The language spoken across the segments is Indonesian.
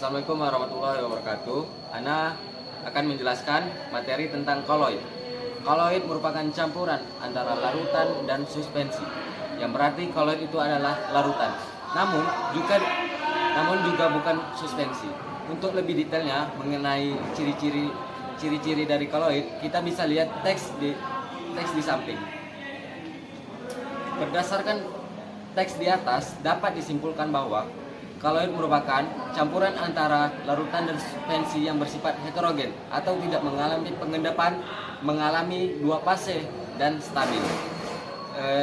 Assalamualaikum warahmatullahi wabarakatuh. Ana akan menjelaskan materi tentang koloid. Koloid merupakan campuran antara larutan dan suspensi. Yang berarti koloid itu adalah larutan. Namun juga bukan suspensi. Untuk lebih detailnya mengenai ciri-ciri dari koloid, kita bisa lihat teks di samping. Berdasarkan teks di atas, dapat disimpulkan bahwa koloid merupakan campuran antara larutan dan suspensi yang bersifat heterogen atau tidak mengalami pengendapan, mengalami dua fase dan stabil.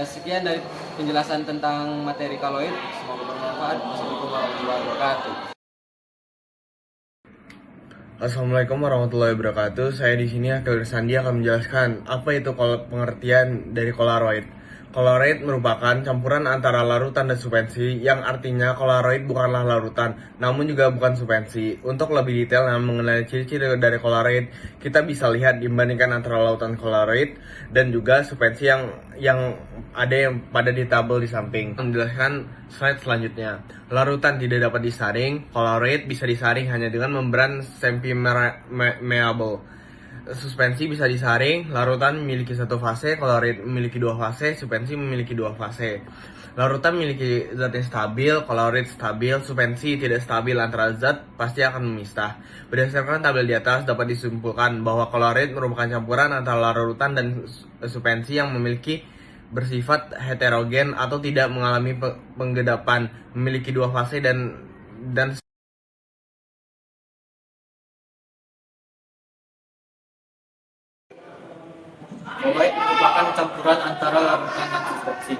Sekian dari penjelasan tentang materi koloid. Semoga bermanfaat. Wassalamualaikum warahmatullahi wabarakatuh. Assalamualaikum warahmatullahi wabarakatuh. Saya di sini Akhil Sandi akan menjelaskan apa itu pengertian dari Polaroid. Polaroid merupakan campuran antara larutan dan suspensi, yang artinya Polaroid bukanlah larutan, namun juga bukan suspensi. Untuk lebih detail mengenai ciri-ciri dari Polaroid, kita bisa lihat dibandingkan antara larutan Polaroid dan juga suspensi yang ada yang pada di tabel di samping. Menjelaskan slide selanjutnya. Larutan tidak dapat disaring, Polaroid bisa disaring hanya dengan membran semi-permeable. Suspensi bisa disaring, larutan memiliki satu fase, Polaroid memiliki dua fase, suspensi memiliki dua fase. Larutan memiliki zat yang stabil, Polaroid stabil, suspensi tidak stabil antara zat pasti akan memisah. Berdasarkan tabel di atas dapat disimpulkan bahwa Polaroid merupakan campuran antara larutan dan suspensi yang memiliki bersifat heterogen atau tidak mengalami penggendapan, memiliki dua fase dan Koloid merupakan campuran antara larutan dan suspensi.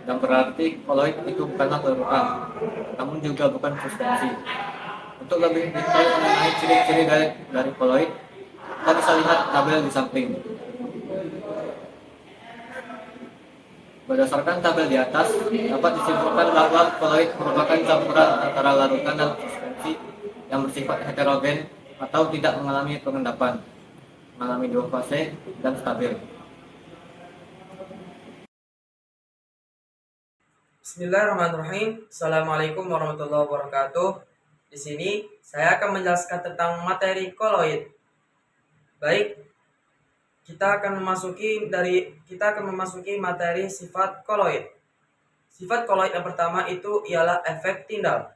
Yang berarti koloid itu bukanlah larutan, namun juga bukan suspensi. Untuk lebih detail mengenai ciri-ciri dari koloid, kita bisa lihat tabel di samping. Berdasarkan tabel di atas, dapat disimpulkan bahwa koloid merupakan campuran antara larutan dan suspensi yang bersifat heterogen atau tidak mengalami pengendapan, mengalami dua fase dan stabil. Bismillahirrahmanirrahim. Assalamualaikum warahmatullahi wabarakatuh. Di sini saya akan menjelaskan tentang materi koloid. Baik, kita akan memasuki materi sifat koloid. Sifat koloid yang pertama itu ialah efek tindal.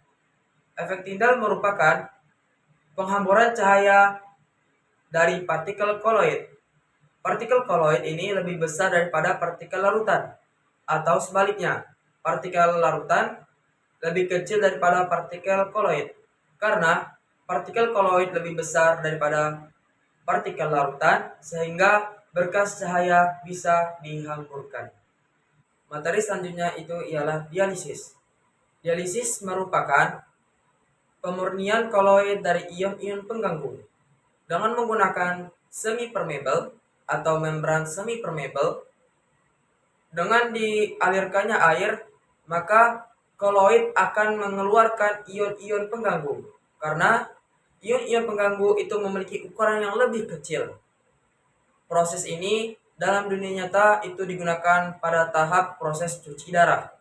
Efek tindal merupakan penghamburan cahaya dari partikel koloid. Partikel koloid ini lebih besar daripada partikel larutan, atau sebaliknya. Partikel larutan lebih kecil daripada partikel koloid, karena partikel koloid lebih besar daripada partikel larutan sehingga berkas cahaya bisa dihamburkan. Materi selanjutnya itu ialah dialisis. Dialisis merupakan pemurnian koloid dari ion-ion pengganggu dengan menggunakan semi-permeable atau membran semi-permeable. Dengan dialirkannya air, maka koloid akan mengeluarkan ion-ion pengganggu, karena ion-ion pengganggu itu memiliki ukuran yang lebih kecil. Proses ini dalam dunia nyata itu digunakan pada tahap proses cuci darah.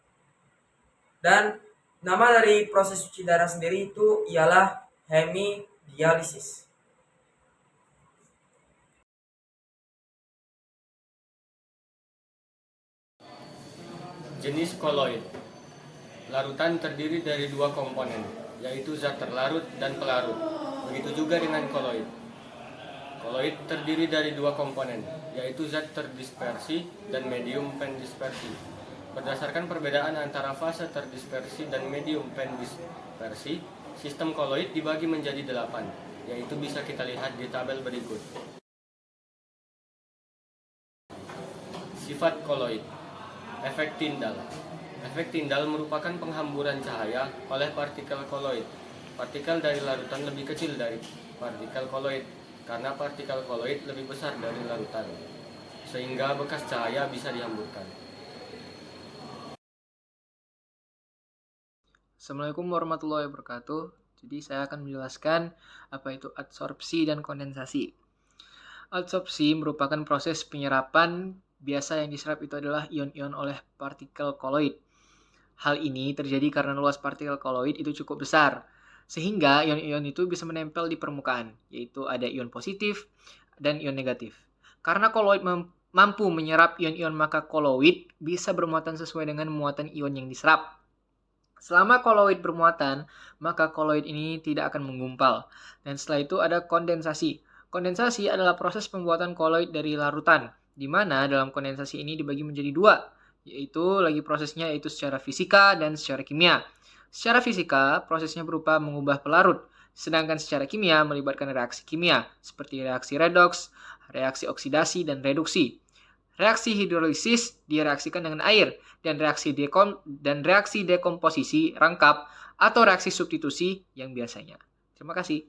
Dan nama dari proses cuci darah sendiri itu ialah hemodialisis. Jenis koloid. Larutan terdiri dari dua komponen, yaitu zat terlarut dan pelarut. Begitu juga dengan koloid. Koloid terdiri dari dua komponen, yaitu zat terdispersi dan medium pendispersi. Berdasarkan perbedaan antara fase terdispersi dan medium pendispersi, sistem koloid dibagi menjadi 8, yaitu bisa kita lihat di tabel berikut. Sifat koloid. Efek tindal. Efek tindal merupakan penghamburan cahaya oleh partikel koloid. Partikel dari larutan lebih kecil dari partikel koloid, karena partikel koloid lebih besar dari larutan, sehingga bekas cahaya bisa dihamburkan. Assalamualaikum warahmatullahi wabarakatuh. Jadi saya akan menjelaskan apa itu adsorpsi dan kondensasi. Adsorpsi merupakan proses penyerapan. Biasa yang diserap itu adalah ion-ion oleh partikel koloid. Hal ini terjadi karena luas partikel koloid itu cukup besar. Sehingga ion-ion itu bisa menempel di permukaan, yaitu ada ion positif dan ion negatif. Karena koloid mampu menyerap ion-ion, maka koloid bisa bermuatan sesuai dengan muatan ion yang diserap. Selama koloid bermuatan, maka koloid ini tidak akan menggumpal. Dan setelah itu ada kondensasi. Kondensasi adalah proses pembuatan koloid dari larutan, di mana dalam kondensasi ini dibagi menjadi dua, yaitu prosesnya yaitu secara fisika dan secara kimia. Secara fisika, prosesnya berupa mengubah pelarut, sedangkan secara kimia melibatkan reaksi kimia, seperti reaksi redoks, reaksi oksidasi, dan reduksi. Reaksi hidrolisis direaksikan dengan air, dan reaksi dekomposisi rangkap atau reaksi substitusi yang biasanya. Terima kasih.